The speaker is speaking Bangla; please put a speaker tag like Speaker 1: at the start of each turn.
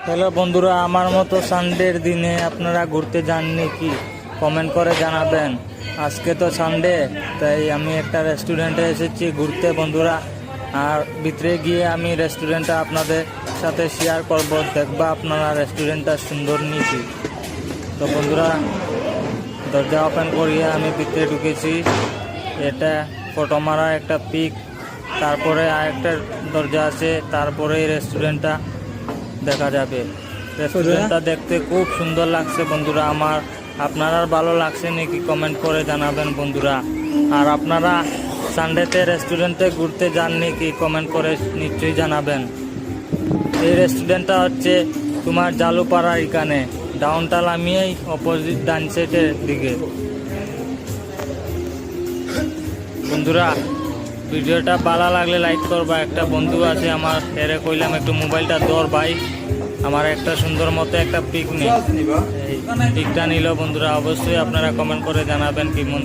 Speaker 1: হ্যালো বন্ধুরা, আমার মতো সানডের দিনে আপনারা ঘুরতে যাননি কি? কমেন্ট করে জানাবেন। আজকে তো সানডে, তাই আমি একটা রেস্টুরেন্টে এসেছি ঘুরতে বন্ধুরা। আর ভিতরে গিয়ে আমি রেস্টুরেন্টটা আপনাদের সাথে শেয়ার করব। দেখবা আপনারা রেস্টুরেন্টটা সুন্দর নিয়েছি। তো বন্ধুরা, দরজা ওপেন করিয়ে আমি ভিতরে ঢুকেছি। এটা ফটো মারা একটা পিক। তারপরে আরেকটা দরজা আছে, তারপরে এই রেস্টুরেন্টটা দেখা যাবে। রেস্টুরেন্টটা দেখতে খুব সুন্দর লাগছে বন্ধুরা আমার। আপনারা ভালো লাগছে নাকি কমেন্ট করে জানাবেন বন্ধুরা। আর আপনারা সানডেতে রেস্টুরেন্টে ঘুরতে যান নাকি কমেন্ট করে নিশ্চয়ই জানাবেন। এই রেস্টুরেন্টটা হচ্ছে তোমার জালুপাড়ার এখানে, ডাউনটাউন আমি এই অপোজিট ডান সাইডের দিকে। বন্ধুরা, ভিডিওটা ভালো লাগলে লাইক করবা। একটা বন্ধু আছে আমার, এরে কইলাম একটু মোবাইলটা ধর ভাই, আমার একটা সুন্দর মতো একটা পিক নেই। এই পিকটা নিল বন্ধুরা। অবশ্যই আপনারা কমেন্ট করে জানাবেন কি মন।